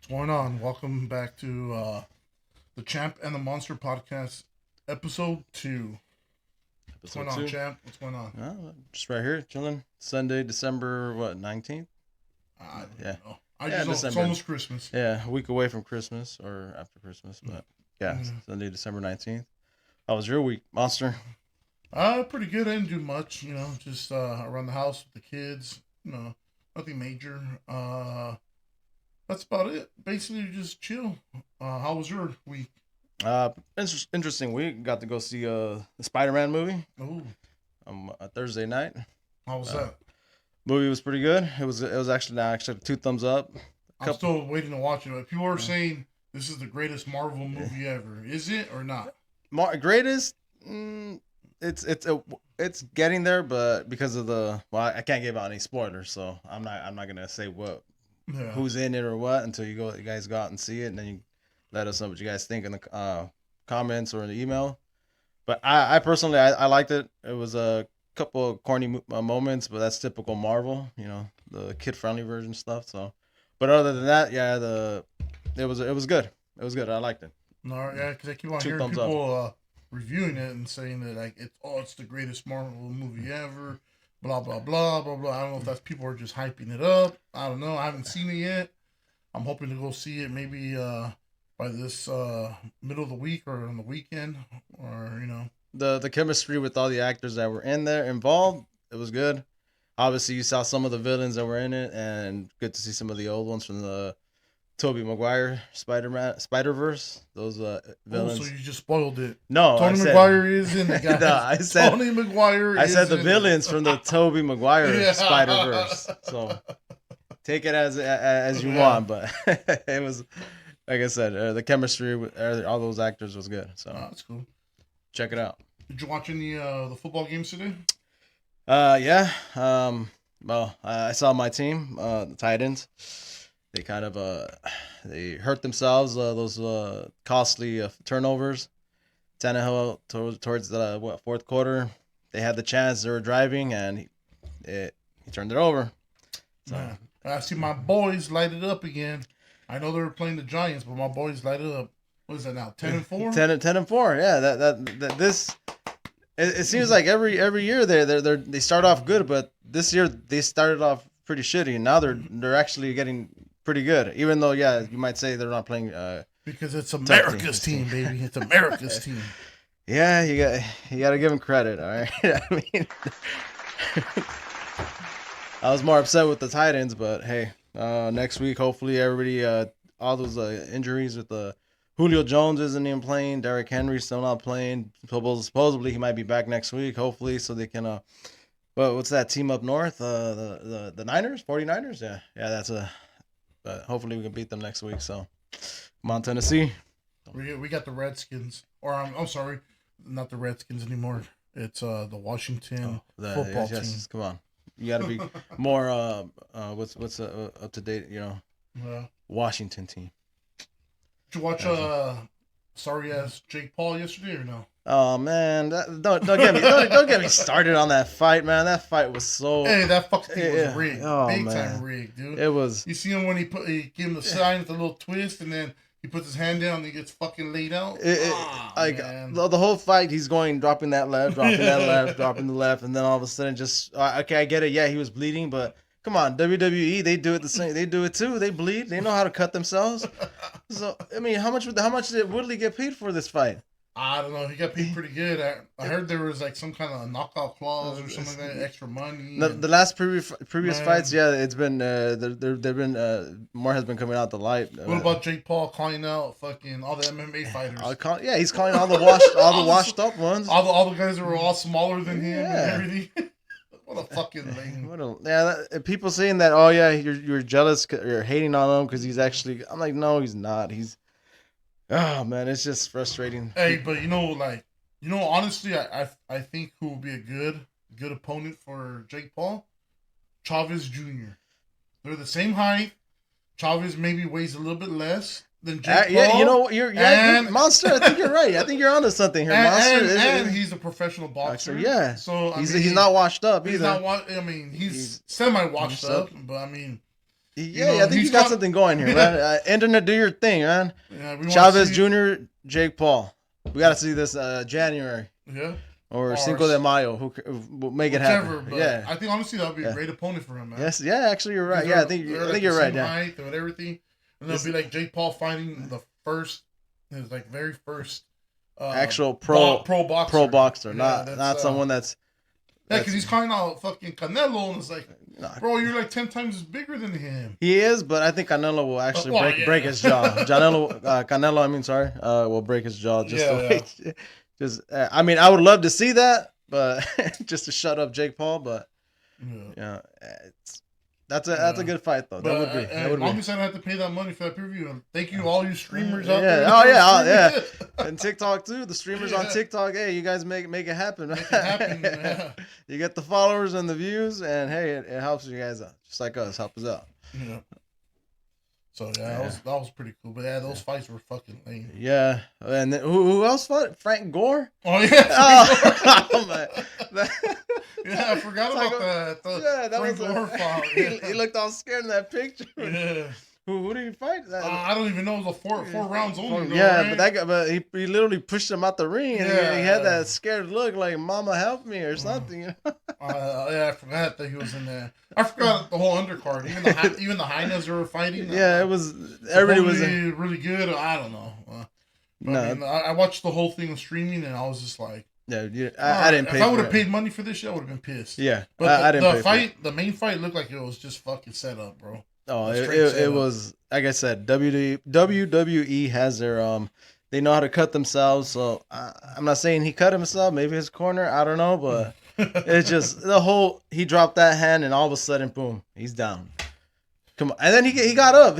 What's going on? Welcome back to the Champ and the Monster podcast, episode 2. What's Episode going on, two. Champ? What's going on? Just right here, chilling. Sunday, December 19th? I don't Yeah. know. I just know it's December. almost Christmas. Yeah, a week away from Christmas or after Christmas, but yeah, Yeah. Sunday, December 19th. How was your week, Monster? Pretty good. I didn't do much, just around the house with the kids. Nothing major. That's about it. Basically, just chill. How was your week? Interesting week. Got to go see the Spider-Man movie Oh, a Thursday night. how was that? Movie was pretty good. It was actually 2 thumbs up. I'm still waiting to watch it. People are saying this is the greatest Marvel movie ever. Is it or not? Greatest. It's getting there, but because of I can't give out any spoilers, so I'm not gonna say who's in it or what until you guys go out and see it, and then you let us know what you guys think in the comments or in the email. But I personally I liked it. It was a couple of corny moments, but that's typical Marvel, the kid friendly version stuff. So, but other than that, yeah, it was good. It was good. I liked it. No, yeah, because I keep on 2 hearing thumbs up. people reviewing it and saying that it's the greatest Marvel movie ever. Blah blah blah blah blah. I don't know if that's people are just hyping it up. I don't know. I haven't seen it yet. I'm hoping to go see it maybe by this middle of the week or on the weekend or The chemistry with all the actors that were involved, it was good. Obviously, you saw some of the villains that were in it, and good to see some of the old ones from the Tobey Maguire Spider-Verse. Those villains. Oh, so you just spoiled it. No, Tony Maguire is in the guy. No, I said Tony Maguire. I said the in villains from the Tobey Maguire Yeah. Spider-Verse. So take it as you want, but it was like I said, the chemistry with all those actors was good. So that's cool. check it out. Did you watch any the football games today? Yeah. Well, I saw my team, the Titans. They kind of they hurt themselves. Those costly turnovers. Tannehill towards the fourth quarter, they had the chance. They were driving, and he turned it over. So Man, I see my boys light it up again. I know they were playing the Giants, but my boys light it up. What is that now? 10-4. 10-4. Yeah, that this. It seems like every year they start off good, but this year they started off pretty shitty, and now they're actually getting pretty good. Even though, yeah, you might say they're not playing because it's America's team, baby. It's America's team. Yeah, you got to give them credit. All right, I mean, I was more upset with the Titans, but hey, next week hopefully everybody all those injuries with the Julio Jones isn't even playing. Derrick Henry's still not playing. Supposedly he might be back next week, hopefully, so they can but what's that team up north? The Niners, 49ers? Yeah, that's but hopefully we can beat them next week. So come on, Tennessee. We got the Redskins, or I'm sorry, not the Redskins anymore. It's the Washington football team. Come on, you got to be more what's up to date, Washington team. Did you watch sorry ass Jake Paul yesterday or no? Oh man, don't get me started on that fight, man. That fight was so. Hey, that fucking thing was rigged, big man. time rigged, dude. It was. You see him when he gave him the sign with a little twist, and then he puts his hand down and he gets fucking laid out. The whole fight, he's dropping that left, dropping that left, dropping the left, and then all of a sudden, just okay, I get it. Yeah, he was bleeding, but come on, WWE, they do it the same. They do it too. They bleed. They know how to cut themselves. So I mean, how much did Woodley get paid for this fight? I don't know. He got paid pretty good. I heard there was like some kind of knockout clause or something like that, extra money. The last previous fights, yeah, it's been there've been more has been coming out the light. What about Jake Paul calling out fucking all the MMA fighters? Yeah, he's calling all the washed up ones. All the guys that were all smaller than him and everything. What a fucking lame. People saying that, oh yeah, you're jealous, you're hating on him because he's actually. I'm like, no, he's not. Oh man, it's just frustrating. Hey, but honestly, I think who will be a good opponent for Jake Paul? Chavez Jr. They're the same height. Chavez maybe weighs a little bit less than Jake Paul. Yeah, you're Monster. I think you're right. I think you're onto something here, Monster. And he's a professional boxer. Yeah. So he's not washed up either. He's semi washed up, but I mean, Yeah, I think you got something going here, man. Internet, do your thing, man. Yeah, Chavez Jr., Jake Paul. We got to see this January. Yeah. Or Cinco de Mayo. Who make it happen. But yeah. I think honestly that would be a great opponent for him, man. Yes. Yeah. Actually, you're right. Yeah. I think you're right. Yeah. Height and everything, and it'll be like Jake Paul fighting his very first actual pro boxer. Not someone that's. Yeah, because he's calling out fucking Canelo, and it's like, bro, you're like 10 times bigger than him. He is, but I think Canelo will actually break his jaw. Canelo, will break his jaw I mean, I would love to see that, but just to shut up Jake Paul. But that's a good fight though. That would be. Obviously, I don't have to pay that money for that preview. Thank you, all you streamers out there. Yeah. And TikTok too. The streamers on TikTok. Hey, you guys make it happen. Make it happen. Yeah. You get the followers and the views, and hey, it helps you guys out, just like us. Help us out. Yeah. So that was pretty cool. But yeah, those fights were fucking lame. Yeah, and then, who else fought? Frank Gore. Oh yeah. Oh man. Yeah, I forgot about that. That Frank Gore fought. He looked all scared in that picture. Yeah. Who did he fight? I don't even know. It was four rounds only. But he literally pushed him out the ring, and he had that scared look, like "Mama, help me" or something. I forgot that he was in there. I forgot the whole undercard. Even the highness were fighting. Yeah, it was. Everybody was really good. I don't know. I watched the whole thing of streaming, and I was just like, I didn't pay. If I would have paid money for this shit, I would have been pissed. Yeah, but I didn't pay the main fight looked like it was just fucking set up, bro. Oh, it was, like I said, WWE has their they know how to cut themselves. So I'm not saying he cut himself, maybe his corner, I don't know, but it's just he dropped that hand, and all of a sudden, boom, he's down. Come on, and then he got up.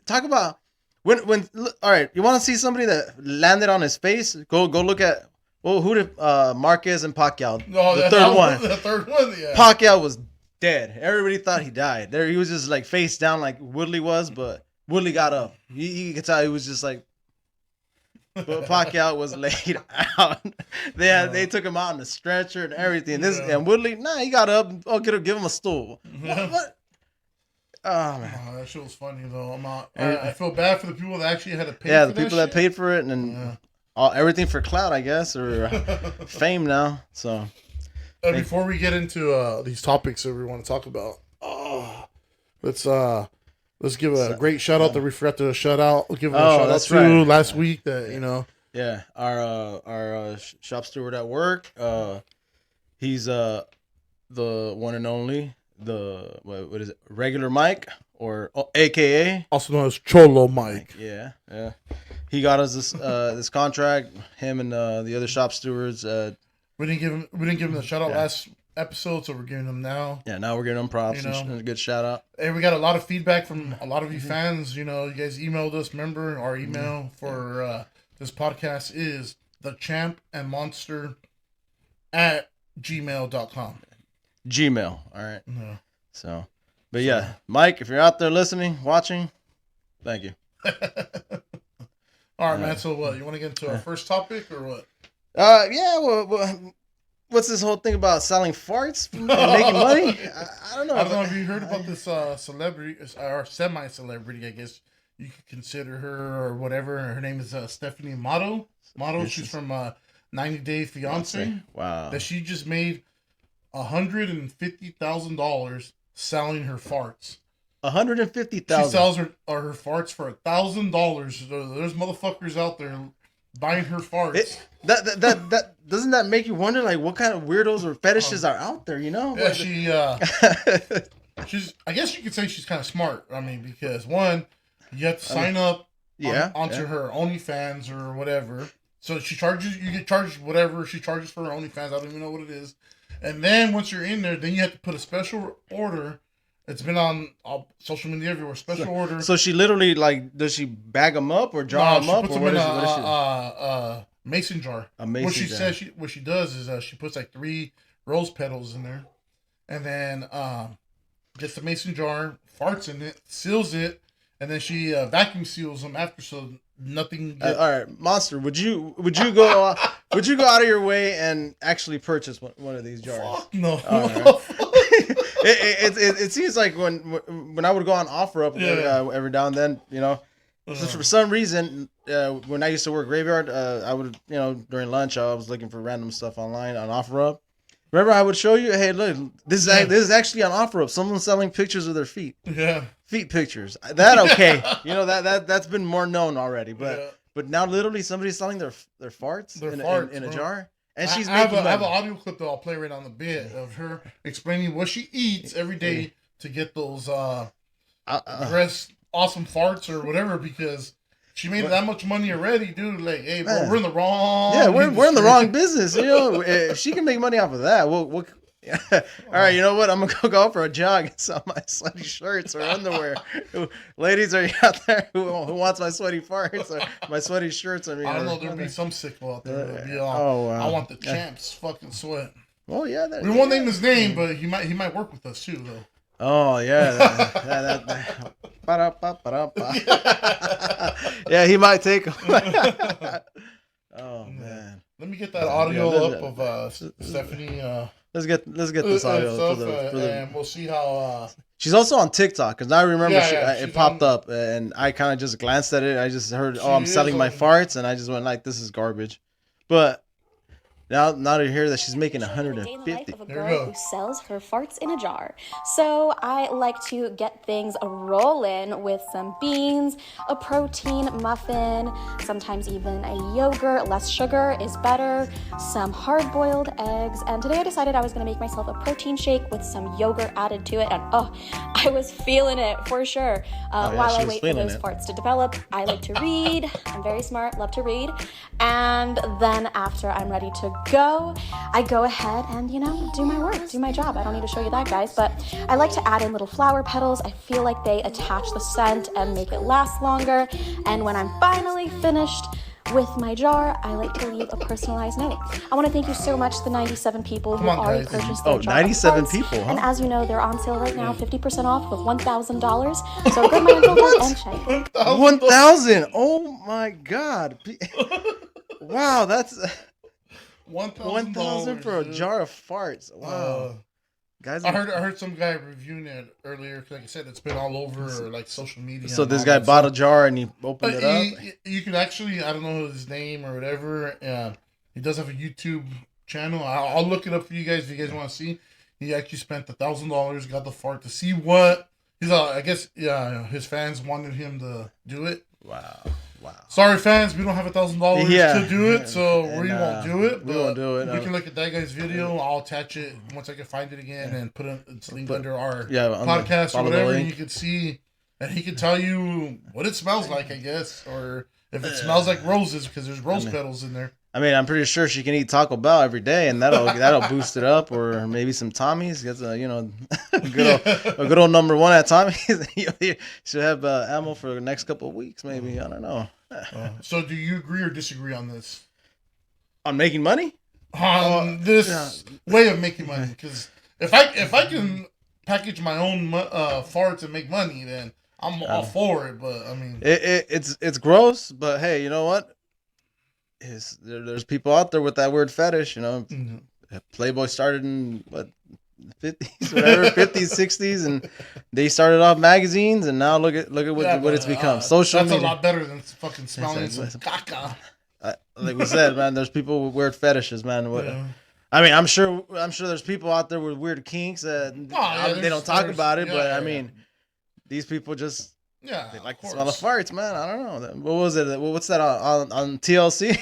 Talk about when all right, you want to see somebody that landed on his face? Go look at who did Marquez and Pacquiao? The third one, yeah. Pacquiao was dead. Everybody thought he died. He was just like face down like Woodley was, but Woodley got up. You could tell he was just like, but Pacquiao was laid out. They took him out on the stretcher and everything. And Woodley, he got up. Oh, give him a stool. What? Oh man, that shit was funny though. I feel bad for the people that actually had to pay. Yeah, the people that paid for it, and everything for clout, I guess, or fame now. So. Before we get into these topics that we want to talk about, let's give a great shout out that we forgot to shout out. We'll give a shout out to last week that Yeah, our shop steward at work. He's the one and only what is it? Regular Mike, or AKA also known as Cholo Mike. Yeah. He got us this contract. Him and the other shop stewards. We didn't give him the shout out last episode, so we're giving him now. Yeah, now we're giving him props. And a good shout out. And we got a lot of feedback from a lot of you fans. You guys emailed us. Remember, our email for this podcast is thechampandmonster@gmail.com. Gmail. All right. Yeah. So, but yeah, Mike, if you're out there listening, watching, thank you. All right, man. So what? You want to get into our first topic or what? Well, what's this whole thing about selling farts and making money? I don't know. I don't know if you heard about this celebrity or semi-celebrity, I guess you could consider her or whatever. Her name is Stephanie Matto. She's from 90 Day Fiance. Wow. That she just made $150,000 selling her farts. $150,000. She sells her farts for $1,000. There's motherfuckers out there buying her farts. That doesn't that make you wonder, like, what kind of weirdos or fetishes are out there? Yeah, she's. I guess you could say she's kind of smart. I mean, because one, you have to sign up onto her OnlyFans or whatever. So you get charged whatever she charges for her OnlyFans. I don't even know what it is. And then once you're in there, then you have to put a special order. It's been on social media everywhere. Special order. So she literally, like, does she bag them up or jar them up? She puts them in a mason jar. A mason jar. What she does is she puts like 3 rose petals in there, and then gets the mason jar, farts in it, seals it, and then she vacuum seals them after, so nothing. All right, Monster. Would you go out of your way and actually purchase one of these jars? Fuck no. it seems like when I would go on OfferUp every now and then, you know, just for some reason, when I used to work graveyard, I would, you know, during lunch I was looking for random stuff online on OfferUp. Remember, I would show you, hey, look, this is actually on OfferUp. Someone's selling pictures of their feet. Yeah. Feet pictures. That okay. You know, that's been more known already. But now literally somebody's selling their farts in a jar. And she's I have an audio clip that I'll play right on the bit of her explaining what she eats every day to get those awesome farts or whatever, because she made that much money already, dude. Like, hey, bro, we're in the wrong. Yeah, we're in the wrong business. You know, if she can make money off of that, we'll all right, you know what? I'm gonna go for a jog and sell my sweaty shirts or underwear. Ladies, are you out there who wants my sweaty farts or my sweaty shirts? I don't know. There'll be some sickle out there. That'll be all, I want the champ's fucking sweat. Oh yeah, we won't name his name, but he might work with us too, though. Oh yeah, yeah, he might take him. Oh man, let me get that audio up of Stephanie. Let's get this audio and we'll see how. She's also on TikTok, because I remember it popped up and I kind of just glanced at it. I just heard, I'm selling my farts, and I just went like, this is garbage. But now to hear that she's making 150. Of a girl who sells her farts in a jar. So I like to get things rolling with some beans, a protein muffin, sometimes even a yogurt. Less sugar is better, some hard-boiled eggs, and today I decided I was going to make myself a protein shake with some yogurt added to it, and I was feeling it for sure. While I wait for those farts to develop, I like to read. I'm very smart, love to read, and then after I'm ready to go, I go ahead and, you know, do my work, do my job. I don't need to show you that, guys, but I like to add in little flower petals. I feel like they attach the scent and make it last longer. And when I'm finally finished with my jar, I like to leave a personalized note. I want to thank you so much to the 97 people who already purchased their jar. 97 people, huh? And as you know, they're on sale right now, 50% off with $1,000. So go to my info and check. 1,000! Oh my God! Wow, that's $1,000 for a jar of farts. Wow. Guys, I heard some guy reviewing it earlier. Like I said, it's been all over like social media. So this guy bought a jar and he opened it up. You can actually, I don't know his name or whatever. He does have a YouTube channel. I'll look it up for you guys if you guys want to see. He actually spent $1,000, got the fart to see what he's. I guess his fans wanted him to do it. Wow. Sorry, fans, we don't have $1,000 to do it, so we won't do it. We won't do it. We can look at that guy's video. I'll attach it once I can find it again and put its link under our podcast or whatever. And you can see, and he can tell you what it smells like, I guess, or if it smells like roses because there's rose petals in there. I mean, I'm pretty sure she can eat Taco Bell every day, and that'll boost it up, or maybe some Tommy's. Gets a good old number one at Tommy's. Should have ammo for the next couple of weeks, maybe. I don't know. So, do you agree or disagree on this? On making money? On this way of making money, because if I can package my own farts and make money, then I'm all for it. But I mean, it's gross. But hey, you know what? There's people out there with that weird fetish, you know. Mm-hmm. Playboy started in what 50s, whatever, 50s, 60s, and they started off magazines, and now look at what it's become. Social media. That's a lot better than fucking smelling some caca. Like we said, man, there's people with weird fetishes, man. I mean, I'm sure there's people out there with weird kinks that they don't talk about it, but I mean, these people just. Yeah, they like to smell the farts, man. I don't know. What was it? What's that on TLC?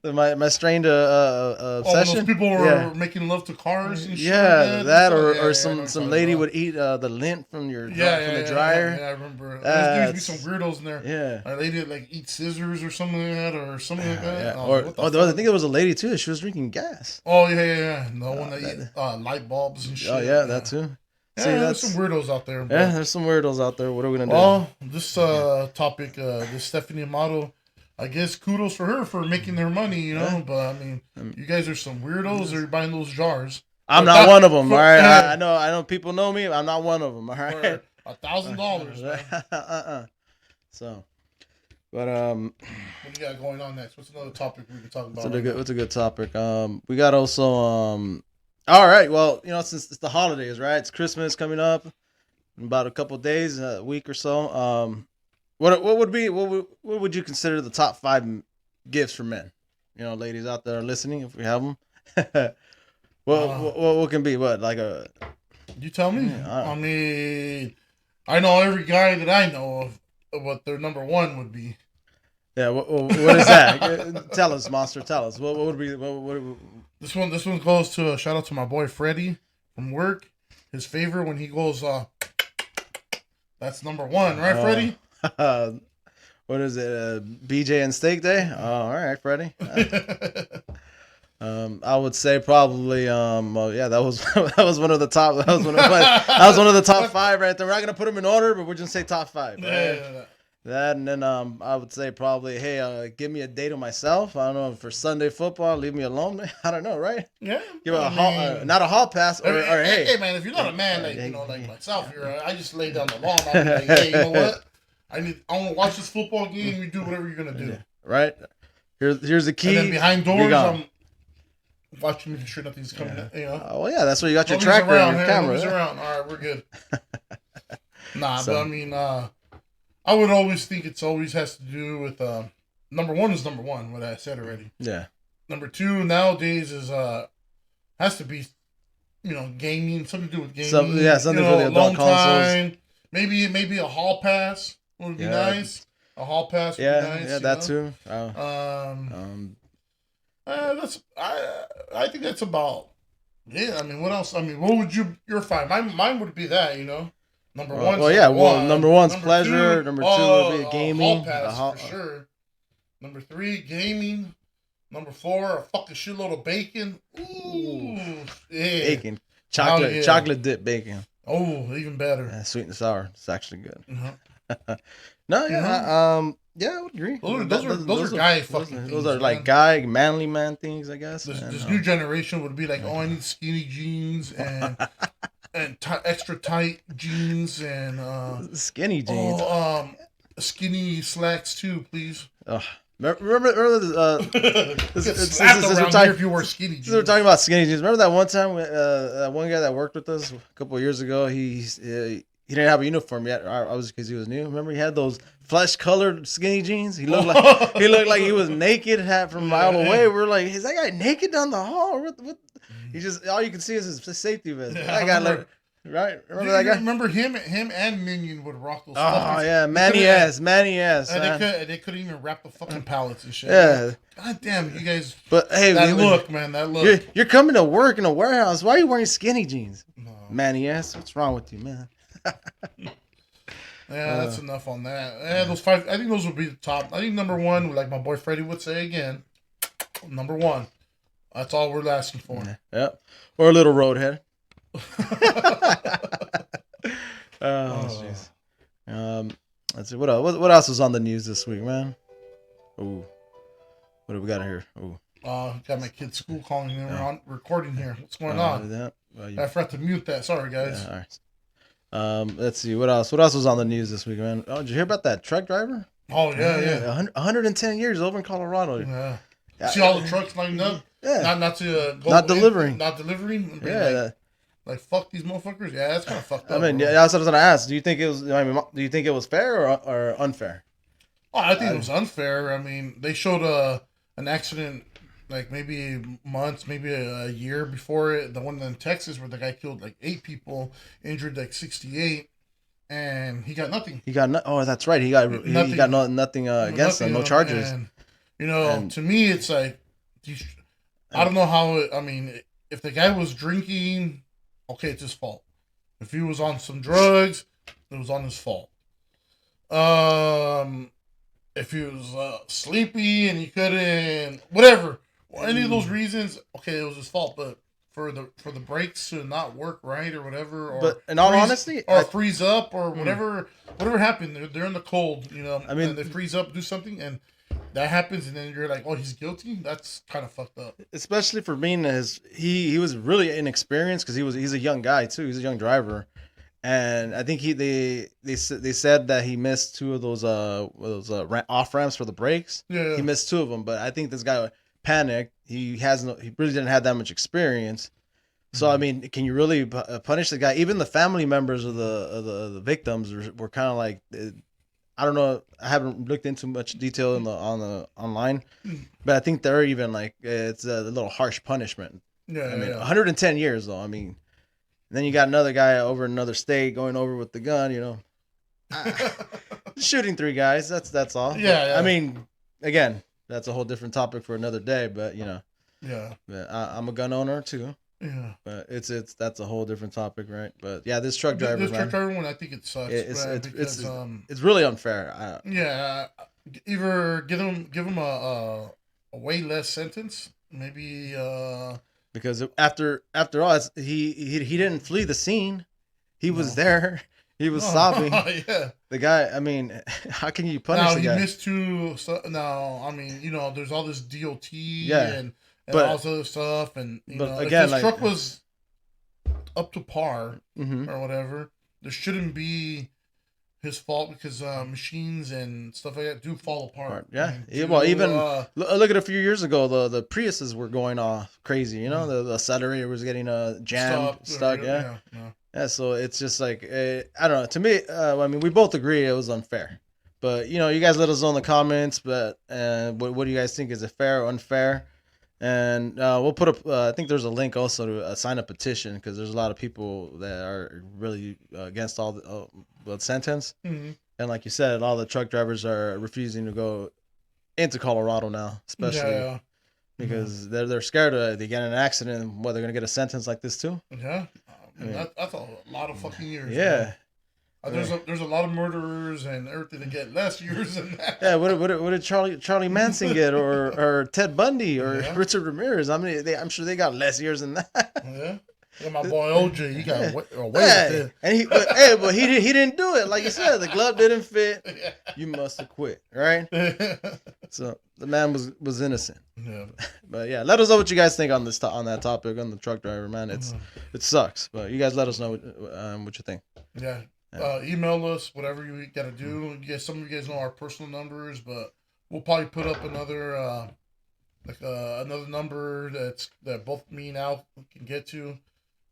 my strained obsession. Those people were making love to cars. And shit or some lady would eat the lint from your from the dryer. Yeah, I remember. There used to be some weirdos in there. Yeah, a lady would like eat scissors or something like that, or something like that. Yeah. I think there was a lady too. She was drinking gas. Oh yeah. The one that eat light bulbs and shit. Oh yeah, that too. Yeah, there's some weirdos out there. Yeah, there's some weirdos out there. What are we gonna do? Well, this topic, this Stephanie Amato, I guess kudos for her for making her money, you know. But I mean, you guys are some weirdos. Or you're buying those jars. I'm not one of them. All right, I know. People know me. I'm not one of them. All right, $1,000. So, but what do you got going on next? What's another topic we can talk about? What's a good topic? We got also All right. Well, since it's the holidays, right? It's Christmas coming up in about a couple of days, a week or so. What would you consider the top 5 gifts for men? Ladies out there listening, if we have them. What can be like a? You tell me. Yeah, I mean, I know every guy that I know of what their number one would be. Yeah. What is that? Tell us, Monster. Tell us. What would be? This one goes to a shout out to my boy Freddie from work. His favorite when he goes, that's number one, right, Freddie? What is it? BJ and Steak Day? Oh, all right, Freddie. I would say probably well, yeah, that was one of the top that was one of the top 5 right there. We're not gonna put them in order, but we're just say top 5. Right? Yeah. That, and then I would say probably, hey, give me a day to myself. I don't know, for Sunday football, leave me alone. I don't know, right? Yeah. Give not a hall pass or hey man, if you're not a man like myself here, I just lay down the lawn. I'll be like, hey, you know what? I want to watch this football game. You do whatever you're gonna do. Yeah. Right. Here's the key. And then behind doors, I'm watching, making sure nothing's coming. Oh yeah, that's where you got your tracker and your camera. Around. All right, we're good. But I mean, I would always think it's always has to do with number one is number one. What I said already. Yeah. Number 2 nowadays is has to be gaming, something to do with gaming. Something for the adult consoles. Time. Maybe a hall pass would be nice. A hall pass would be nice. Yeah, that too. That's I think that's about it. I mean, what else? I mean, what would your 5? Mine would be that, Number 1. Well, yeah. Well, number 1's pleasure. Number 2 would be gaming. Hall pass for sure. Number 3, gaming. Number 4, a fucking shitload of bacon. Ooh, yeah. Bacon, chocolate dip bacon. Oh, even better. Yeah, sweet and sour. It's actually good. Uh-huh. No, yeah. Yeah, I would agree. Those are guy fucking things. Those are like guy, manly man things, I guess. This new generation would be like, I need skinny jeans and extra tight jeans and skinny jeans. Skinny slacks too, please. Remember if you wore skinny jeans. We're talking about skinny jeans. Remember that one time that one guy that worked with us a couple of years ago? He didn't have a uniform yet. I was because he was new. Remember he had those flesh colored skinny jeans. He looked like he was naked from a mile away. We're like, is that guy naked down the hall? What? He just all you can see is his safety vest. That guy looked. Right? Remember that guy? Remember him and Minion would rock those. Oh yeah, Manny ass. And they couldn't even wrap the fucking pallets and shit. Yeah. God damn, you guys. But hey, that look. You're coming to work in a warehouse. Why are you wearing skinny jeans? No. Manny ass. What's wrong with you, man? Yeah, that's enough on that. Yeah, those 5. I think those would be the top. I think number 1, like my boy Freddie would say again. Number 1. That's all we're asking for. Yeah. Or a little roadhead. Jeez. Let's see what else was on the news this week, man. Ooh, what do we got here? Ooh, got my kid's school calling me. We're on recording here. What's going on? I forgot to mute that. Sorry, guys. Yeah, all right. Let's see what else was on the news this week, man. Oh, did you hear about that truck driver? Oh yeah. 110 years over in Colorado. Yeah. See all the trucks lined up. Yeah. Not to go not delivering. Not delivering. Yeah. Like fuck these motherfuckers. Yeah, that's kind of fucked up. I mean, that's what I was gonna ask. Do you think it was fair or unfair? Oh, I think it was unfair. I mean, they showed an accident like maybe months, maybe a year before it. The one in Texas where the guy killed like 8 people, injured like 68, and he got nothing. Oh, that's right. He got nothing against him. No charges. And, to me, it's like I don't know how. I mean, if the guy was drinking. Okay, it's his fault. If he was on some drugs, it was on his fault. If he was sleepy and he couldn't, whatever, any of those reasons, okay, it was his fault. But for the brakes to not work right or whatever, or but in all honesty, or freeze up or whatever happened, they're in the cold, I mean, and they freeze up, do something, and that happens, and then you're like, oh, he's guilty? That's kind of fucked up. Especially for being he was really inexperienced because he's a young guy too. He's a young driver, and I think they said that he missed 2 of those off ramps for the brakes. Yeah, he missed 2 of them, but I think this guy panicked. He really didn't have that much experience, So I mean, can you really punish the guy? Even the family members of the victims were kind of like, I don't know. I haven't looked into much detail on the online, but I think they're even like it's a little harsh punishment. Yeah, I mean, 110 years though. I mean, then you got another guy over in another state going over with the gun. You know, shooting 3 guys. That's all. Yeah, I mean, again, that's a whole different topic for another day. But you know, but I'm a gun owner too. Yeah, but that's a whole different topic, right? But yeah, this truck driver, truck driver one, I think it sucks. It's really unfair. Either give him a way less sentence, maybe. Because after all, he didn't flee the scene. He was there. He was sobbing. Yeah. The guy. I mean, how can you punish the guy? Now he missed 2. No, I mean, you know, there's all this DOT and all this other stuff, and you know, again, if this truck was up to par or whatever, there shouldn't be his fault because machines and stuff like that do fall apart. Yeah. Well, even look at a few years ago, the Priuses were going off crazy. You know, the accelerator was getting jammed, stuck. Yeah. So it's just like I don't know. To me, I mean, we both agree it was unfair. But you know, you guys let us know in the comments. But what do you guys think? Is it fair or unfair? And we'll put up. I think there's a link also to sign a petition because there's a lot of people that are really against all the sentence. And like you said, all the truck drivers are refusing to go into Colorado now, especially because they're scared they get in an accident and they're gonna get a sentence like this too. Yeah, I mean, that's a lot of fucking years. Yeah. There's a lot of murderers and everything that get less years than that. Yeah, what did Charlie Manson get, or Ted Bundy, or Richard Ramirez? I mean, I'm sure they got less years than that. Yeah, my boy OJ, he got away with it. And but he didn't do it. Like you said, the glove didn't fit. You must have quit, right? So the man was innocent. Yeah. But yeah, let us know what you guys think on that topic on the truck driver, man. It sucks, but you guys let us know what you think. Yeah. Email us, whatever you gotta do. Some of you guys know our personal numbers, but we'll probably put up another another number that both me and Al can get to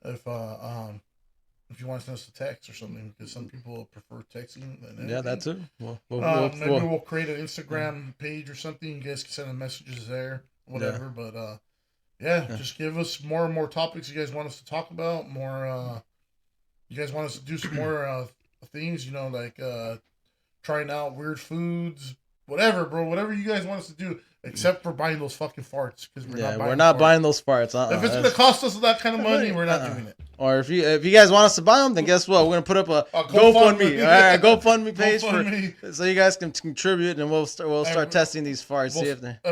if you want to send us a text or something, because some people prefer texting than anything. Yeah, that too. Maybe we'll create an Instagram page or something. You guys can send the messages there, whatever. But just give us more and more topics you guys want us to talk about. More. You guys want us to do some more things, you know, like trying out weird foods, whatever, bro. Whatever you guys want us to do, except for buying those fucking farts, because we're not buying those farts. If it's gonna cost us that kind of money, we're not doing it. Or if you guys want us to buy them, then guess what? We're gonna put up a GoFundMe, all right, GoFundMe page so you guys can contribute, and we'll start testing these farts.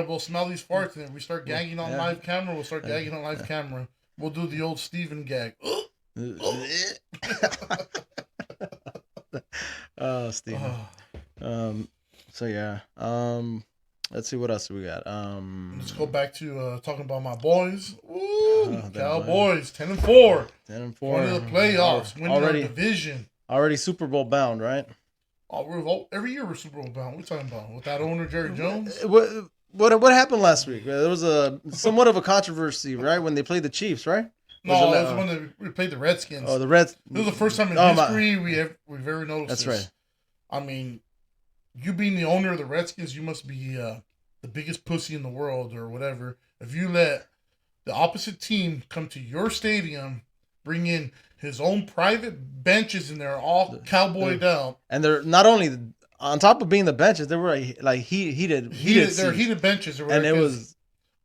We'll smell these farts, and if we start gagging on live camera, we'll start gagging on live camera. We'll do the old Steven gag. Oh, Steven. So yeah. Let's see what else we got. Let's go back to talking about my boys. Ooh, Cowboys, 10-4. 10-4. Going to the playoffs, winning our division. Already Super Bowl bound, right? Every year we're Super Bowl bound. What are you talking about? With that owner, Jerry Jones? What happened last week? There was somewhat of a controversy, right, when they played the Chiefs, right? No, it was when we played the Redskins. Oh, the Reds. It was the first time in history we've ever noticed That's this. Right. I mean, you being the owner of the Redskins, you must be the biggest pussy in the world or whatever. If you let the opposite team come to your stadium, bring in his own private benches, and they're all cowboyed out. And they're not only on top of being the benches, they were like heated they're heated benches, or whatever, and it was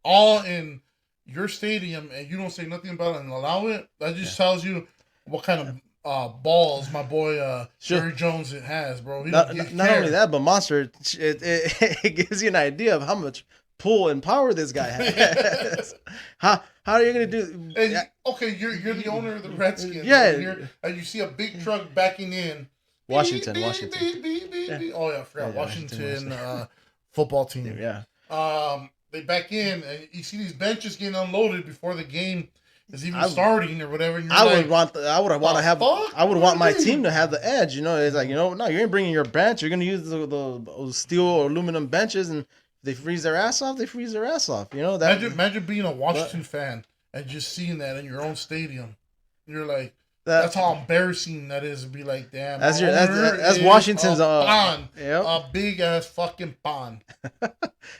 all in your stadium, and you don't say nothing about it and allow it. That just tells you what kind of balls my boy Jerry Jones has, bro. Not only that, but Monster, it gives you an idea of how much pull and power this guy has. How are you gonna do? Okay, you're the owner of the Redskins. Yeah, and you see a big truck backing in. Washington. Oh yeah, I forgot Washington football team. Yeah. They back in, and you see these benches getting unloaded before the game is even starting or whatever. And I would want my team to have the edge. You know, it's like, no, you ain't bringing your bench. You're gonna use the steel or aluminum benches, and if they freeze their ass off. They freeze their ass off. You know that. Imagine being a Washington fan and just seeing that in your own stadium, you're like, that's how embarrassing that is to be like, damn. That's Washington's pond, a big ass fucking pond.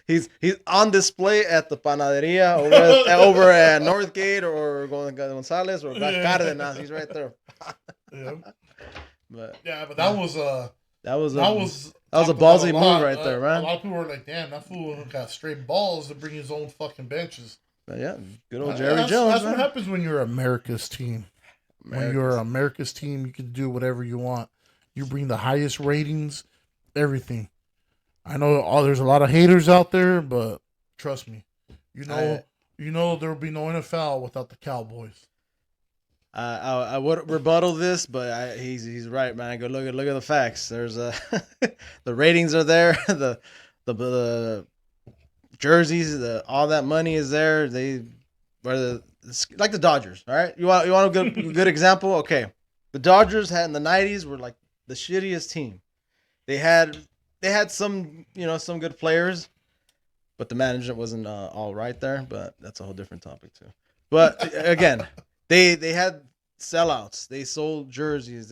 he's on display at the panaderia over at Northgate or Gonzales or Cárdenas. He's right there. Yeah. But that was a ballsy move right there, man. A lot of people were like, damn, that fool got straight balls to bring his own fucking benches. But yeah, good old Jerry Jones. That's what happens when you're America's team. When you're America's team, you can do whatever you want. You bring the highest ratings, everything. I know there's a lot of haters out there, but trust me, you know there will be no NFL without the Cowboys. I would rebuttal this, but he's right, man. Go look at the facts. There's the ratings are there, the jerseys, all that money is there. Like the Dodgers, all right? You want a good example? Okay, the Dodgers in the '90s were like the shittiest team. They had some some good players, but the management wasn't all right there. But that's a whole different topic too. But again, they had sellouts. They sold jerseys.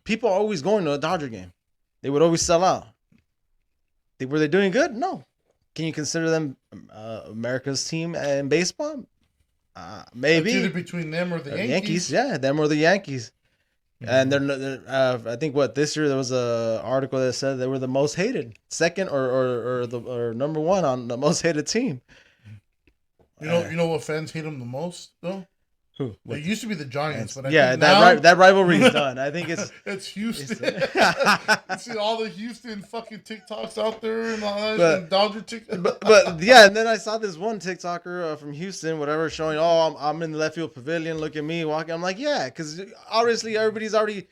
People are always going to a Dodger game. They would always sell out. Were they doing good? No. Can you consider them America's team in baseball? Maybe. It's either between them or the Yankees. Yeah, them or the Yankees. Mm-hmm. And they're I think this year there was a article that said they were the most hated, second or number one on the most hated team. You know what fans hate them the most though? Who? It used to be the Giants, but that rivalry is done. I think it's Houston. You see all the Houston fucking TikToks out there and all that Dodger TikToks. But yeah, and then I saw this one TikToker from Houston, whatever, showing, I'm in the left field pavilion. Look at me walking. I'm like, yeah, because obviously everybody's already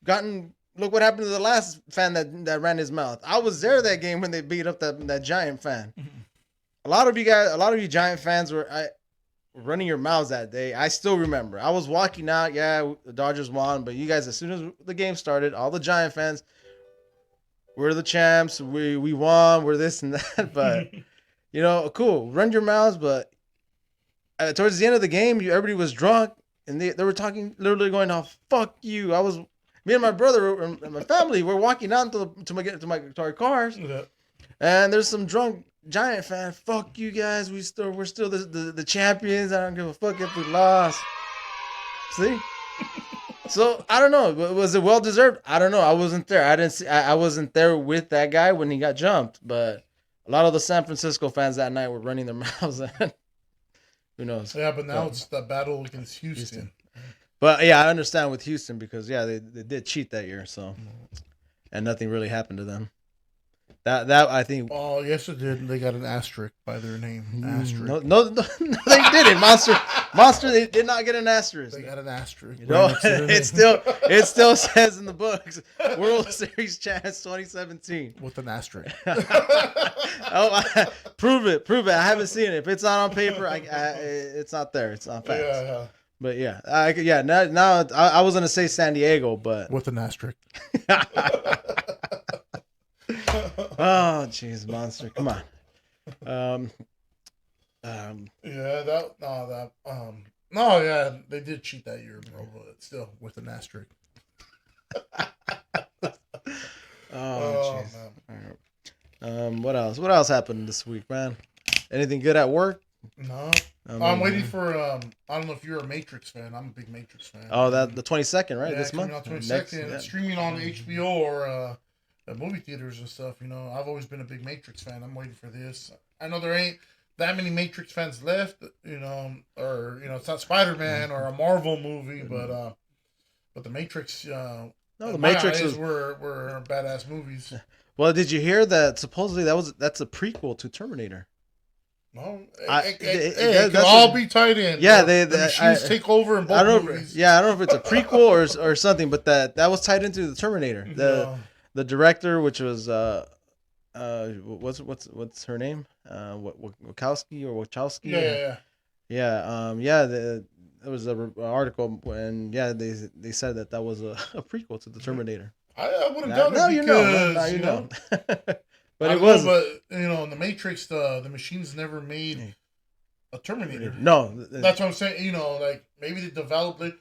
gotten. Look what happened to the last fan that ran his mouth. I was there that game when they beat up that Giant fan. A lot of you Giant fans were running your mouths that day. I still remember. I was walking out. Yeah, the Dodgers won, but you guys, as soon as the game started, all the Giant fans, we're the champs. We won. We're this and that. But cool. Run your mouths. But towards the end of the game, everybody was drunk, and they were talking, literally going, "Oh, fuck you!" Me and my brother and my family were walking out to our cars, and there's some drunk Giant fan, fuck you guys. We're still the champions. I don't give a fuck if we lost. See? So I don't know. Was it well deserved? I don't know. I wasn't there. I wasn't there with that guy when he got jumped. But a lot of the San Francisco fans that night were running their mouths. Who knows? Yeah, but now it's the battle against Houston. But yeah, I understand with Houston because they did cheat that year. So and nothing really happened to them. That I think. Oh yes, it did. They got an asterisk by their name. Asterisk. No, they didn't. Monster. They did not get an asterisk. They got an asterisk. It still says in the books, World Series champs 2017 with an asterisk. Prove it. I haven't seen it. If it's not on paper, it's not there. It's not facts. Yeah. But now I was gonna say San Diego, but with an asterisk. Oh, jeez, Monster, come on. They did cheat that year, bro, but still with an asterisk. Oh, jeez. What else? What else happened this week, man? Anything good at work? No. I'm waiting for. I don't know if you're a Matrix fan. I'm a big Matrix fan. Oh, the 22nd, right? Yeah, this month. 22nd. Streaming on HBO or movie theaters and stuff. I've always been a big Matrix fan. I'm waiting for this. I know there ain't that many Matrix fans left. Or it's not Spider-Man or a Marvel movie, but the Matrix. The Matrix were badass movies. Well, did you hear that? Supposedly that's a prequel to Terminator. No, it could all be tied in. Yeah, the machines take over in both movies. I don't know if it's a prequel or something, but that was tied into the Terminator. The director, which was what's her name? Wachowski? Yeah. There was an article and they said that was a prequel to the Terminator. I would have done it because you know. But in the Matrix, the machines never made a Terminator. No, that's what I'm saying. You know, like maybe they developed it.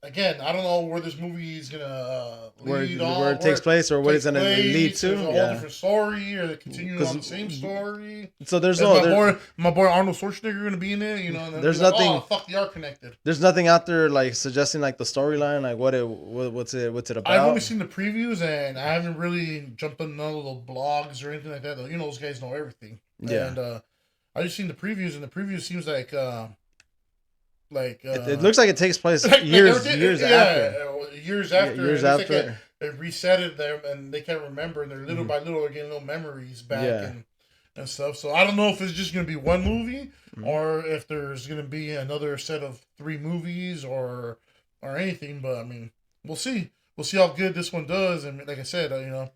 Again, I don't know where this movie is gonna lead where it takes place or what it's gonna lead to. There's a whole different story, or they continue on the same story. So there's my boy Arnold Schwarzenegger gonna be in it. You know, and there's nothing. Like, fuck, they are connected. There's nothing out there like suggesting like the storyline, like what's it about. I've only seen the previews, and I haven't really jumped on none of the blogs or anything like that. You know, those guys know everything. Yeah. And I just seen the previews, and the preview seems like. It looks like it takes place years after. Years after. Years after. Like they reset it there, and they can't remember, and they're little by little they're getting little memories back and stuff. So I don't know if it's just gonna be one movie or if there's gonna be another set of 3 movies or anything. But I mean, we'll see. We'll see how good this one does. And like I said, you know,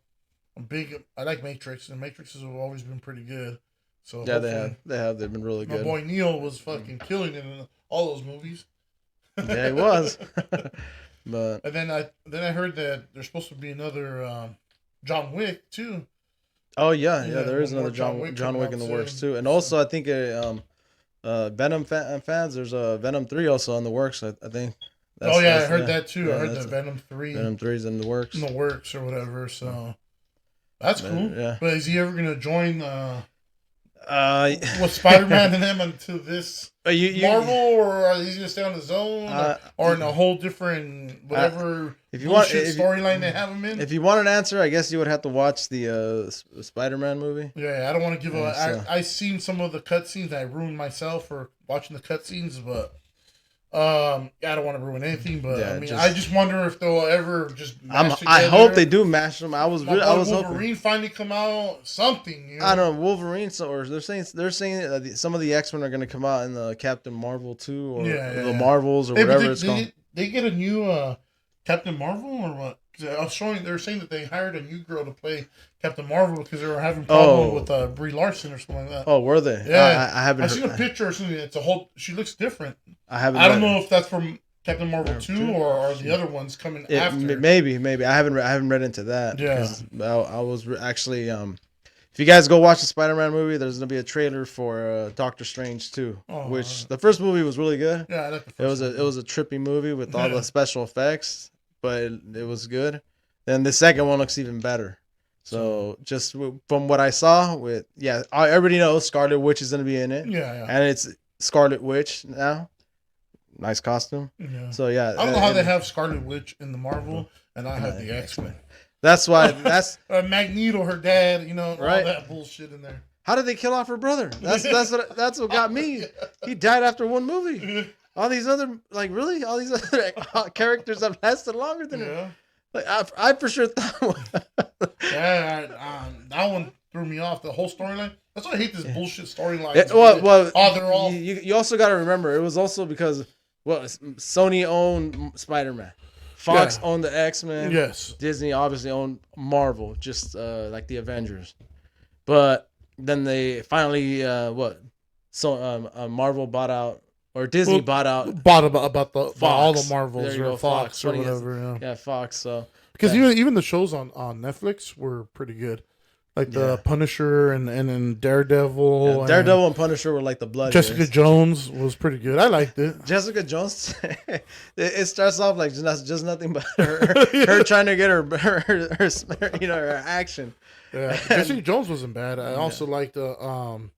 I like Matrix, and Matrixes have always been pretty good. So yeah, they've been really good. My boy Neil was fucking killing it in all those movies. Yeah, he was. But and then I heard that there's supposed to be another John Wick too. Oh yeah, there is another John Wick in the works too. And also I think Venom fans, there's a Venom 3 also in the works. I think. I heard that too. Yeah, I heard that Venom 3. Venom 3 is in the works. In the works or whatever. So that's cool. Yeah. But is he ever gonna join? Was Spider-Man and him into this Marvel, or are he gonna stay on his own, or in a whole different whatever storyline they have him in? If you want an answer, I guess you would have to watch the Spider-Man movie. Yeah, I don't want to give I seen some of the cutscenes. I ruined myself for watching the cutscenes, but I don't want to ruin anything. But I mean, I just wonder if they'll ever just. I hope they do mash them. I was Wolverine hoping finally come out. Something. You know? I don't know, Wolverine. Or they're saying some of the X-Men are going to come out in the Captain Marvel 2 or the Marvels or whatever it's called. They get a new Captain Marvel or what? They're saying that they hired a new girl to play Captain Marvel because they were having problems with Brie Larson or something like that. Oh, were they? Yeah, I haven't. I've seen a picture or something. It's a whole. She looks different. I don't know if that's from Captain Marvel 2 or are the other ones coming after. Maybe. I haven't read into that. Yeah. I was actually if you guys go watch the Spider-Man movie, there's gonna be a trailer for Doctor Strange 2, which the first movie was really good. Yeah, I like the first. It was a trippy movie with all the special effects, but it was good. Then the second one looks even better. So just from what I saw, everybody knows Scarlet Witch is gonna be in it. Yeah. And it's Scarlet Witch now. Nice costume. Yeah. So yeah. I don't know how they have Scarlet Witch in the Marvel and I have the X-Men. That's why Magneto, her dad, you know, right? All that bullshit in there. How did they kill off her brother? That's what got me. He died after one movie. All these other all these other characters have lasted longer than him. Like I for sure thought. That one threw me off. The whole storyline. That's why I hate this bullshit storyline. They're all. You also got to remember it was also because Sony owned Spider-Man, Fox owned the X-Men. Yes, Disney obviously owned Marvel, just like the Avengers. But then they finally Marvel bought out. Or Disney bought out about all the There Marvels you or go, Fox or whatever. Yeah, Fox. So because even the shows on Netflix were pretty good, like the Punisher and then Daredevil. Yeah, Daredevil and Punisher were like the blood. Jessica Jones was pretty good. I liked it. Jessica Jones. It starts off like just nothing but her trying to get her action. Yeah, Jessica Jones wasn't bad. I also liked Iron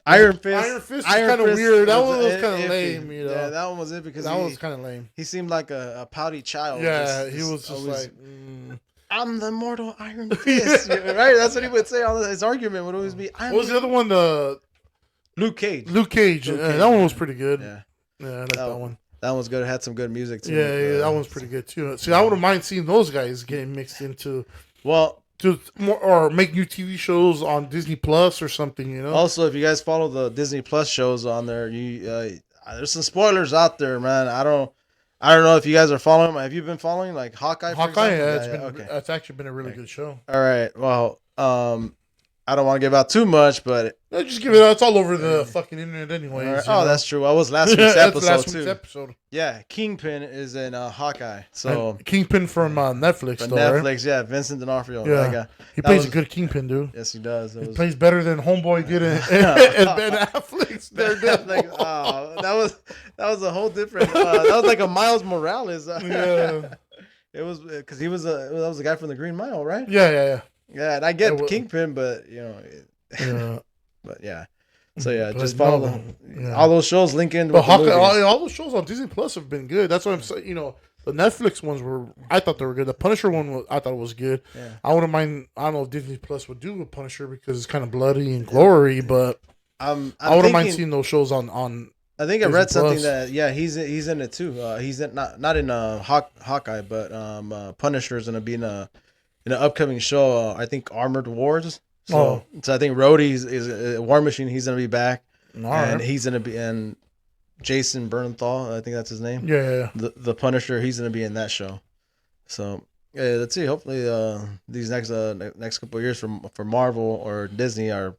Fist. Iron Fist was kind of weird. That one was kind of lame, you know. Yeah, that one was it because that was kind of lame. He seemed like a pouty child. Yeah, he was just like, I'm the immortal Iron Fist, right? That's what he would say. His argument would always be, what was the other one? Luke Cage. That one was pretty good. Yeah, I like that one. That one was good. It had some good music too. Yeah, that one's pretty good too. See, I wouldn't mind seeing those guys getting mixed into. To more or make new TV shows on Disney Plus or something, you know. Also, if you guys follow the Disney Plus shows on there, there's some spoilers out there, man. I don't know if you guys are following. Have you been following like Hawkeye? It's actually been a really good show. All right, well, I don't want to give out too much, but No, just give it out. It's all over the fucking internet anyways. Right. Oh, that's true. I was last week's episode last too. week's episode. Yeah, Kingpin is in Hawkeye. So and Kingpin from Netflix. From though, Netflix, right? yeah. Vincent D'Onofrio. Yeah, that guy. he plays a good Kingpin, dude. Yes, he does. He plays better than Homeboy did in Ben Affleck's Daredevil. That was a whole different. That was like a Miles Morales. Yeah, it was because that was the guy from the Green Mile, right? Yeah. Yeah, and I get Kingpin, but Yeah. But yeah. So yeah, But just follow all those shows. Link in. But Hawkeye, all those shows on Disney Plus have been good. That's what I'm saying. The Netflix ones I thought they were good. The Punisher one, I thought it was good. Yeah. I wouldn't mind. I don't know if Disney Plus would do with Punisher because it's kind of bloody and gory, but I wouldn't mind seeing those shows on. I think I read something that he's in it too. He's not in Hawkeye, but Punisher is gonna be in an upcoming show. I think Armored Wars. So I think Rhodey is War Machine. He's gonna be back, and he's gonna be in Jason Bernthal. I think that's his name. Yeah. The Punisher. He's gonna be in that show. So let's see. Hopefully, these next couple of years for Marvel or Disney are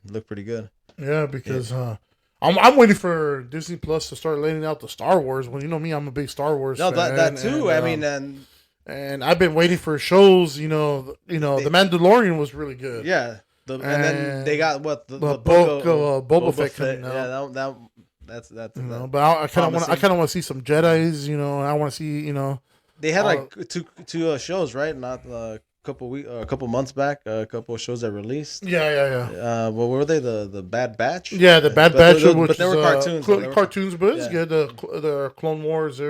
look pretty good. Yeah, because I'm waiting for Disney Plus to start laying out the Star Wars. Well, you know me, I'm a big Star Wars fan. No, that too. And I've been waiting for shows. The Mandalorian was really good. Yeah. And then they got the book of Boba Fett coming out. Yeah, that's but I kind of want to see some Jedis. I want to see. They had like two shows, right? Not a couple months back. A couple of shows that released. Yeah. What were they? The Bad Batch. Yeah, the Bad Batch. But they were cartoons. Cartoons, but it's good. The Clone Wars.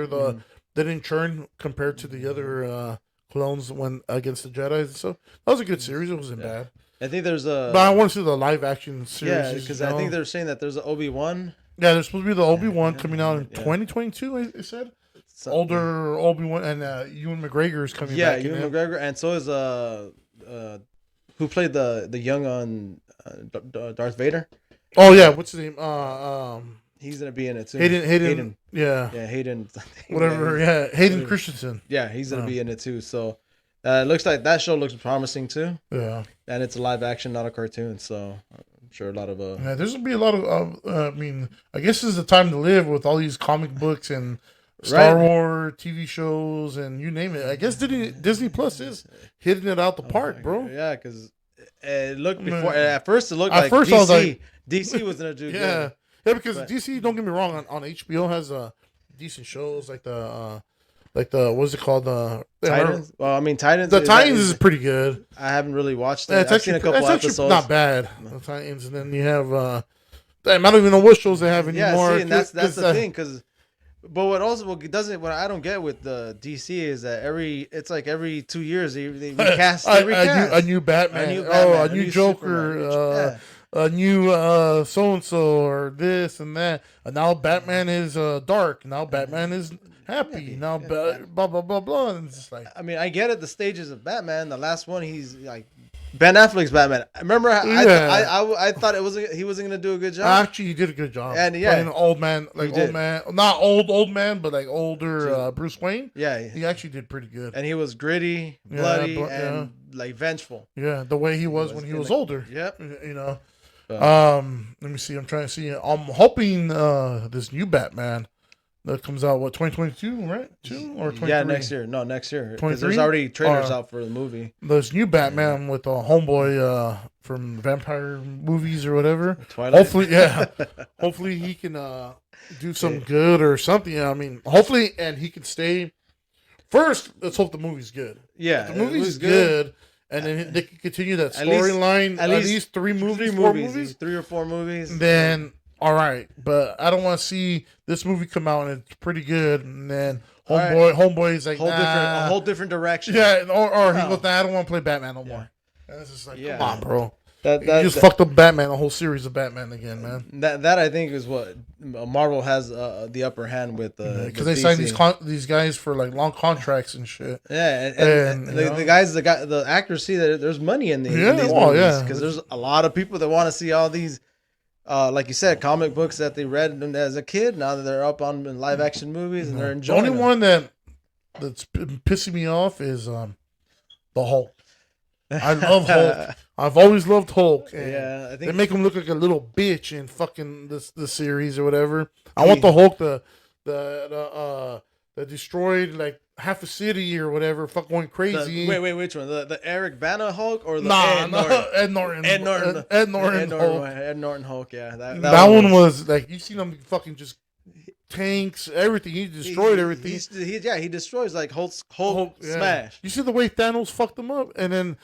They didn't churn compared to the other clones when against the Jedi. So that was a good series. It wasn't bad. I think there's but I want to see the live action series. Yeah, because I think they're saying that there's an Obi-Wan. Yeah, there's supposed to be the Obi-Wan coming out in 2022. They said older Obi-Wan and Ewan McGregor is coming back. Yeah, Ewan McGregor, and so is who played the young on Darth Vader. Oh yeah, what's his name? He's gonna be in it too. Hayden. Yeah, Hayden. Whatever. Yeah, Hayden Christensen. Yeah, he's gonna be in it too. So it looks like that show looks promising too. Yeah, and it's a live action, not a cartoon. So I'm sure a lot of there's gonna be a lot of. I guess this is the time to live with all these comic books and Star Wars TV shows and you name it. I guess Disney Plus is hitting it out the park, bro. Yeah, because it looked before. At first, it looked like DC. I was like, DC was gonna do good. Yeah, because DC, don't get me wrong, on HBO has decent shows like the what's it called, Titans. Well, I mean, Titans. The Titans is pretty good. I haven't really watched it. I've seen a couple episodes. Not bad. The Titans, and then you have I don't even know what shows they have anymore. Yeah, see, and that's the thing, because. But what I don't get with the DC is that every 2 years they recast a new Batman, a new Joker, a new so and so or this and that. And now Batman is dark. Now Batman is happy. Now blah blah blah blah. And it's just like, I mean, I get it. The stages of Batman. The last one, he's like Ben Affleck's Batman. Remember, I thought he wasn't gonna do a good job. Actually, he did a good job. And playing an old man, not old man, but like older Bruce Wayne. Yeah, he actually did pretty good. And he was gritty, bloody, and like vengeful. Yeah, the way he was when he was older. Yep. Let me see. I'm trying to see. I'm hoping this new Batman that comes out 2022, right? 2023? Yeah, next year. No, next year. Because there's already trailers out for the movie. This new Batman with a homeboy from vampire movies or whatever. Twilight. Hopefully he can do some good or something. I mean, hopefully, and he can stay. First, let's hope the movie's good. Yeah, if the movie's good. And then they can continue that storyline. At least 3 movies, 3 or 4 movies. Then all right, but I don't want to see this movie come out and it's pretty good, and then homeboy's like a whole different direction. Yeah, or he goes, I don't want to play Batman no more. And it's just like, come on, bro. You just fucked up Batman, a whole series of Batman again, man. That I think is what Marvel has the upper hand with, because they signed these guys for like long contracts and shit. Yeah, and the actors see that there's money in these movies, because there's a lot of people that want to see all these, like you said, comic books that they read as a kid. Now that they're up on live action movies and they're enjoying. The only one that's been pissing me off is the Hulk. I love Hulk. I've always loved Hulk. And Yeah, I think they make him look like a little bitch in fucking the series or whatever. I want the Hulk that destroyed like half a city or whatever, fuck going crazy. Wait, which one? The Eric Bana Hulk or the Ed Norton? Ed Norton. Ed Norton Hulk. Ed Norton Hulk. Yeah, that one was like you seen him fucking just tanks, everything. He destroyed everything. He destroys like Hulk smash. You see the way Thanos fucked him up, and then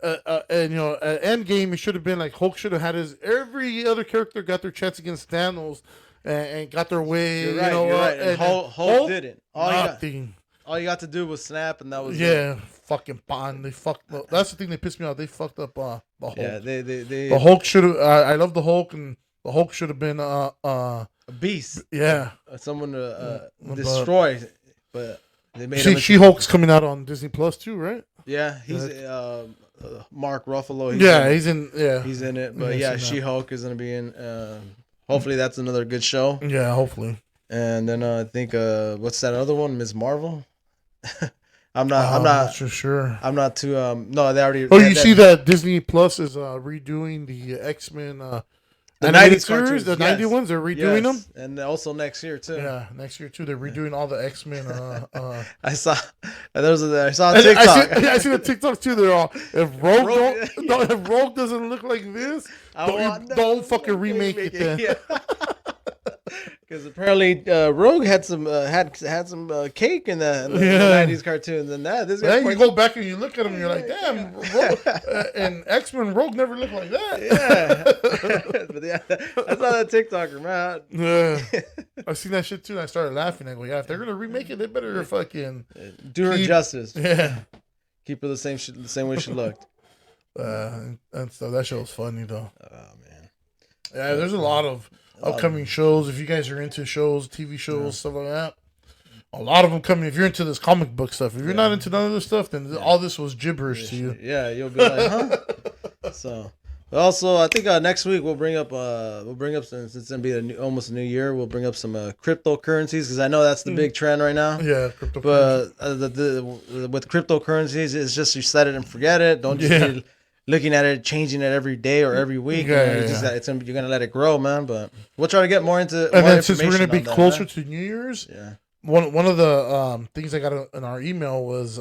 and at Endgame it should have been like Hulk should have had every other character got their chance against Thanos and got their way. You're right. And Hulk didn't. Nothing. All you got to do was snap, and that was fucking Bond. They fucked up. That's the thing that pissed me off. They fucked up the Hulk. Yeah, they the Hulk should have. I love the Hulk, and the Hulk should have been a beast. Yeah, someone to destroy. But they made him. She-Hulk's coming out on Disney Plus too, right? Yeah, he's Mark Ruffalo. He's in it. But She-Hulk is gonna be in. Hopefully, that's another good show. Yeah, hopefully. And then I think what's that other one? Ms. Marvel. I'm not sure. I'm not too no, they already. Oh, you see that Disney Plus is redoing the X-Men the 90s series, the 90 ones. They're redoing them, and also next year too. Yeah, next year too. They're redoing all the X-Men. I saw a TikTok. I see the TikTok too. They're all if Rogue doesn't look like this, don't fucking remake it then. Yeah. Because apparently Rogue had some cake in the 90s cartoons, and this guy. You go back and you look at him, and you're like, damn. Rogue, and X-Men Rogue never looked like that. Yeah, but I saw that TikToker, man. Yeah, I seen that shit too. And I started laughing. I go, if they're gonna remake it, they better fucking do her justice. Yeah, keep her the same way she looked. And so that show was funny though. Oh man. Yeah, there's a lot of upcoming shows. If you guys are into shows, TV shows, stuff like that, a lot of them coming. If you're into this comic book stuff, if you're not into none of this stuff, then all this was gibberish to you. Yeah, you'll be like, huh? So, also, I think next week we'll bring up since it's gonna be almost a new year, we'll bring up some cryptocurrencies because I know that's the big trend right now. Yeah, cryptocurrencies. But with cryptocurrencies, it's just you set it and forget it. Don't just be looking at it, changing it every day or every week. You're gonna let it grow, man. But we'll try to get more into. And then since we're gonna be closer to New Year's, one of the things I got in our email was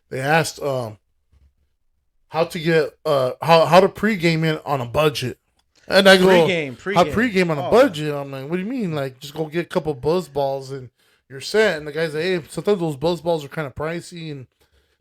they asked how to get how to pregame it on a budget. And I go pregame on a budget. I'm like, what do you mean? Like just go get a couple buzz balls and you're set. And the guy's like, hey, sometimes those buzz balls are kind of pricey and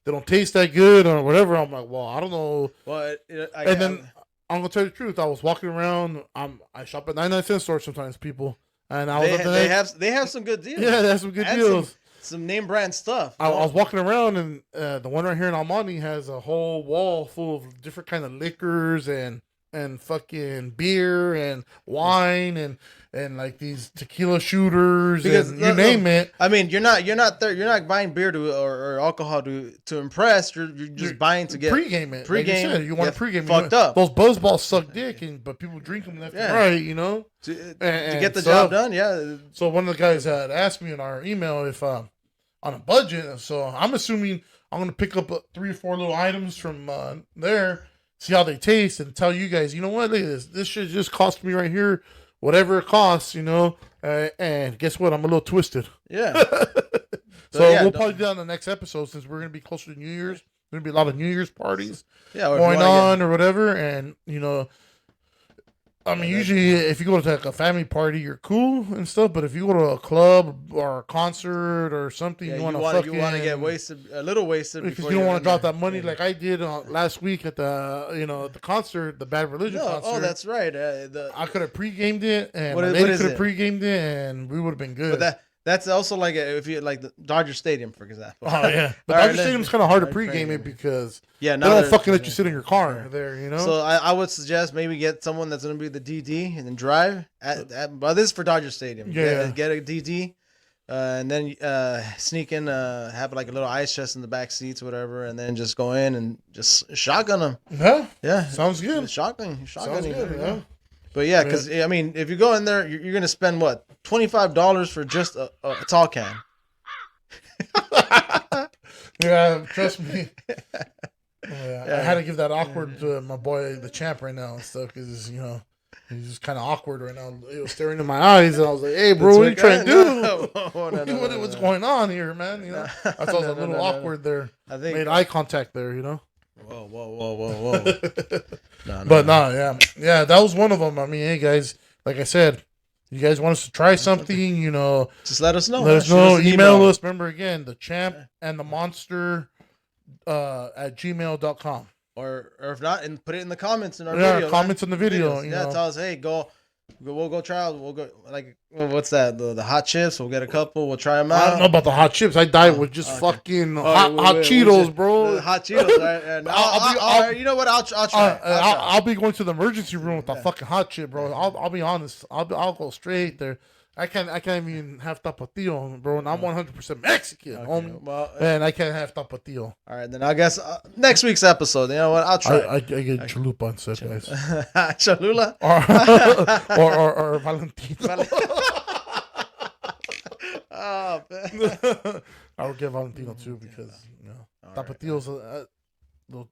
they don't taste that good or whatever. I'm like, well, I don't know. Well, then I'm gonna tell you the truth. I was walking around. I shop at 99-cent stores sometimes, people, and they have some good deals. Yeah, they have some good deals. Some name brand stuff. I was walking around, and the one right here in Almani has a whole wall full of different kind of liquors and fucking beer and wine and like these tequila shooters and you name it. I mean, you're not buying beer or alcohol to impress. You're just buying to get pregame it. Pregame, like you said, you want to pregame. Fucked up. Those buzz balls suck dick, but people drink them left and right. You know, to get the job done. Yeah. So one of the guys had asked me in our email if on a budget. So I'm assuming I'm gonna pick up 3 or 4 little items from there. See how they taste and tell you guys, you know what, look at this. This shit just cost me right here, whatever it costs, you know. And guess what? I'm a little twisted. Yeah. We'll probably do that on the next episode since we're going to be closer to New Year's. There's going to be a lot of New Year's parties going on or whatever. And, you know, I mean, usually if you go to like a family party, you're cool and stuff. But if you go to a club or a concert or something, you want to get wasted, a little wasted, because you don't want to drop that money like I did last week at the concert, the Bad Religion concert. Oh, that's right. I could have pre-gamed it, and my lady could have pre-gamed it, and we would have been good. But that's also like if you like the Dodger Stadium, for example. Oh yeah, but Dodger Stadium's kind of hard to pre-game it because they don't fucking let you sit in your car there, you know. So I would suggest maybe get someone that's going to be the DD and then drive. But this is for Dodger Stadium. Yeah, get a DD, and then sneak in, have like a little ice chest in the back seats, or whatever, and then just go in and just shotgun them. Yeah, sounds good. Shotgun. Sounds good. Yeah. But yeah, because I mean, if you go in there, you're gonna spend what, $25 for just a tall can. Yeah, trust me. Yeah, I had to give that awkward to my boy, the champ, right now and stuff, because he's just kind of awkward right now. He was staring in my eyes, and I was like, "Hey, bro, what are you trying to do? What's going on here, man?" I thought it was a little awkward there. I think made eye contact there, Whoa. Yeah, that was one of them. I mean, hey guys, like I said, you guys want us to try something, just let us know. Let us know. Email us. Remember again, the champ and the monster at gmail.com. Or if not, and put it in the comments in our video. Comments in the video. Tell us, hey, we'll go try out. We'll go what's that? The hot chips. We'll get a couple. We'll try them out. I don't know about the hot chips. I died with just fucking hot Cheetos, bro. Hot Cheetos. Right? You know what? I'll try. I'll be going to the emergency room with the fucking hot chip, bro. I'll be honest. I'll go straight there. I can't even have tapatio, bro. And I'm 100% Mexican, homie. Well, and I can't have tapatio. All right, then I guess next week's episode. You know what? I'll try. I get chalupa instead, guys. Cholula or Valentino. Oh man. I would get Valentino too because tapatio's a little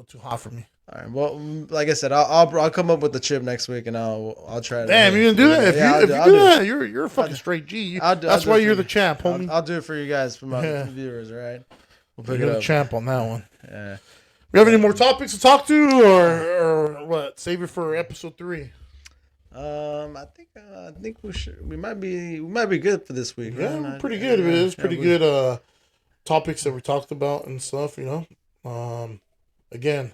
too hot for me. All right. Well, like I said, I'll come up with the chip next week, and I'll try. Damn, you gonna do that? If you do that, you're a fucking straight G. That's why you're the champ, homie. I'll do it for you guys, for my viewers. All right. We'll pick it up. Champ on that one. Yeah. We have any more topics to talk to, or what? Save it for episode 3. I think we might be good for this week. Yeah, we're pretty good. It is pretty good. Topics that we talked about and stuff. Again,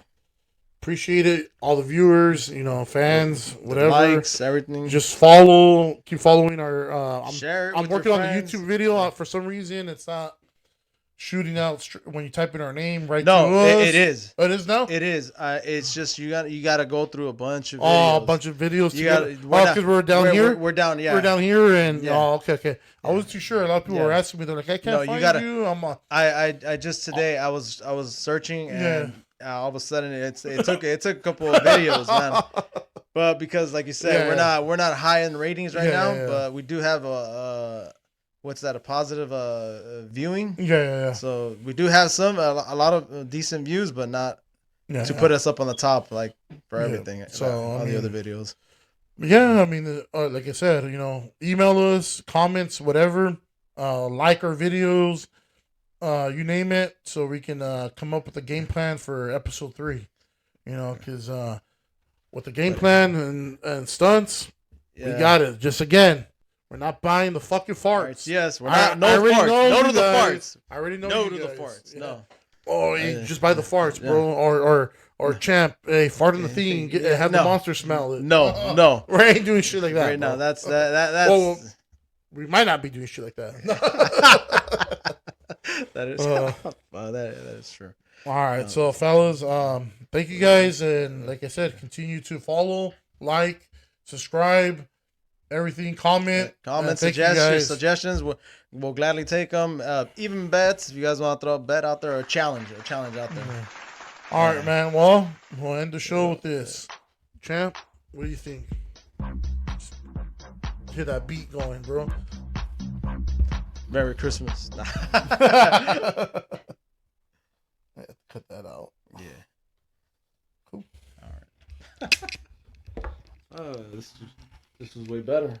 appreciate it. All the viewers, fans, whatever. Likes, everything. Just follow. Keep following our. Share it. I'm working on the YouTube video. For some reason, it's not shooting out when you type in our name right to us. It is. Oh, it is now? It is. It's just you got to go through a bunch of videos. A bunch of videos. Because we're down here? We're down, yeah. We're down here, and okay. I wasn't too sure. A lot of people were asking me. They're like, I can't find you. I just today, I was searching, and all of a sudden, it took a couple of videos, man. But because, like you said, we're not high in ratings right now, but we do have a positive viewing. Yeah. So we do have a lot of decent views, but not to put us up on the top like for everything. So all the other videos. Yeah, I mean, like I said, email us, comments, whatever, like our videos, you name it, so we can come up with a game plan for episode 3. Because with the game plan and stunts, we got it. Just again. We're not buying the fucking farts. Yes, we're not. No farts. No to the farts. I already know. No to the farts. No. Oh, just buy the farts, bro. Or champ, hey, fart in the thing. Have the monster smell it. No. We ain't doing shit like that. Right now, that's. Well, we might not be doing shit like that. That is. That is true. All right, so fellas, thank you guys, and like I said, continue to follow, like, subscribe. Everything, comment, suggestions. We'll gladly take them. Even bets, if you guys want to throw a bet out there or a challenge out there. Mm-hmm. All right, man. Well, we'll end the show with this. Champ, what do you think? Hear that beat going, bro. Merry Christmas. I have to cut that out. Yeah. Cool. All right. This was way better.